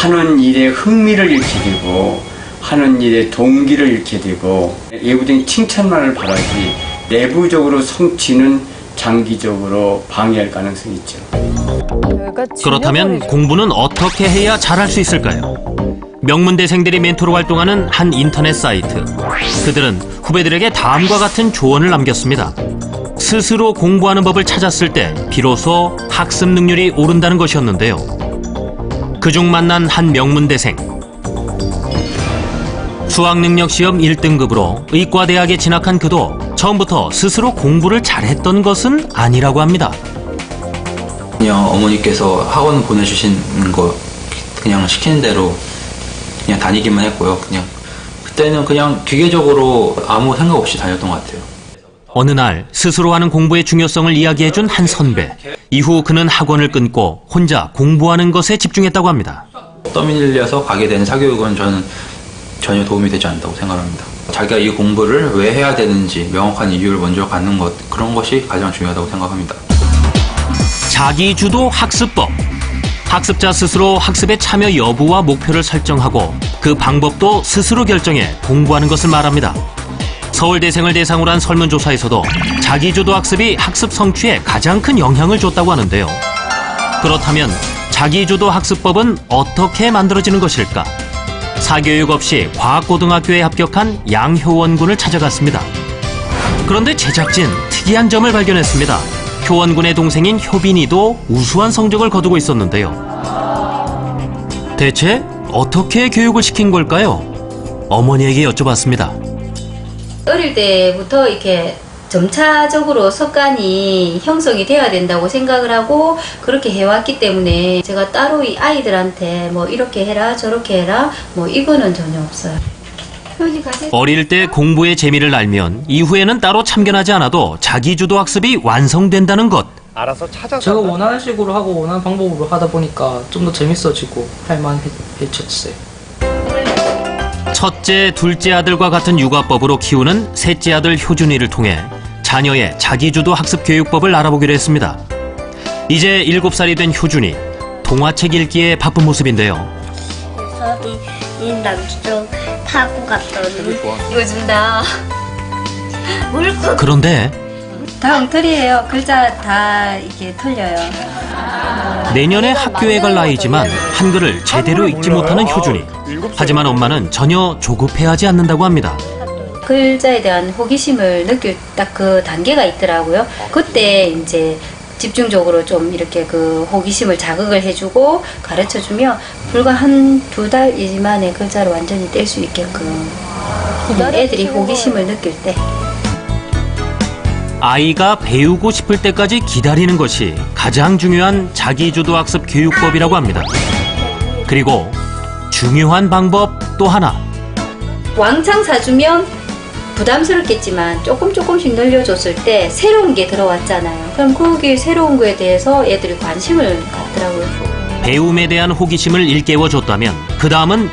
하는 일에 흥미를 잃게 되고 하는 일에 동기를 잃게 되고 외부적인 칭찬만을 바라지 내부적으로 성취는 장기적으로 방해할 가능성이 있죠. 그렇다면 공부는 어떻게 해야 잘할 수 있을까요? 명문대생들이 멘토로 활동하는 한 인터넷 사이트. 그들은 후배들에게 다음과 같은 조언을 남겼습니다. 스스로 공부하는 법을 찾았을 때 비로소 학습 능률이 오른다는 것이었는데요. 그중 만난 한 명문대생. 수학능력시험 1등급으로 의과대학에 진학한 그도 처음부터 스스로 공부를 잘했던 것은 아니라고 합니다. 그냥 어머니께서 학원 보내주신 거 그냥 시키는 대로 그냥 다니기만 했고요. 그때는 그냥 기계적으로 아무 생각 없이 다녔던 것 같아요. 어느 날 스스로 하는 공부의 중요성을 이야기해준 한 선배. 이후 그는 학원을 끊고 혼자 공부하는 것에 집중했다고 합니다. 떠밀려서 가게 된 사교육은 저는 전혀 도움이 되지 않다고 생각합니다. 자기가 이 공부를 왜 해야 되는지 명확한 이유를 먼저 갖는 것, 그런 것이 가장 중요하다고 생각합니다. 자기주도 학습법. 학습자 스스로 학습에 참여 여부와 목표를 설정하고 그 방법도 스스로 결정해 공부하는 것을 말합니다. 서울대생을 대상으로 한 설문조사에서도 자기주도 학습이 학습 성취에 가장 큰 영향을 줬다고 하는데요. 그렇다면 자기주도 학습법은 어떻게 만들어지는 것일까? 사교육 없이 과학고등학교에 합격한 양효원 군을 찾아갔습니다. 그런데 제작진 특이한 점을 발견했습니다. 효원 군의 동생인 효빈이도 우수한 성적을 거두고 있었는데요. 대체 어떻게 교육을 시킨 걸까요? 어머니에게 여쭤봤습니다. 어릴 때부터 이렇게 점차적으로 습관이 형성이 돼야 된다고 생각을 하고 그렇게 해왔기 때문에 제가 따로 이 아이들한테 뭐 이렇게 해라 저렇게 해라 뭐 이거는 전혀 없어요. 어릴 때 공부의 재미를 알면 이후에는 따로 참견하지 않아도 자기주도 학습이 완성된다는 것. 알아서 찾아서 제가 원하는 식으로 하고 원하는 방법으로 하다 보니까 좀 더 재밌어지고 할만해졌어요. 첫째, 둘째 아들과 같은 육아법으로 키우는 셋째 아들 효준이를 통해 자녀의 자기주도 학습 교육법을 알아보기로 했습니다. 이제 7살이 된 효준이 동화책 읽기에 바쁜 모습인데요. 그래서 이 남쪽 타고 갔더니 이거 준다. 그런데 다 엉터리예요. 글자 다 이렇게 틀려요. 내년에 학교에 갈 나이지만 한글을 제대로 읽지 못하는 효준이. 하지만 엄마는 전혀 조급해하지 않는다고 합니다. 글자에 대한 호기심을 느낄 딱 그 단계가 있더라고요. 그때 이제 집중적으로 좀 이렇게 그 호기심을 자극을 해주고 가르쳐주면 불과 1-2달 만에 글자를 완전히 뗄 수 있게끔 애들이 호기심을 느낄 때 아이가 배우고 싶을 때까지 기다리는 것이 가장 중요한 자기주도 학습 교육법이라고 합니다. 그리고 중요한 방법 또 하나. 왕창 사주면 부담스럽겠지만 조금씩 늘려줬을 때 새로운 게 들어왔잖아요. 그럼 거기 새로운 거에 대해서 애들이 관심을 갖더라고요. 배움에 대한 호기심을 일깨워줬다면 그 다음은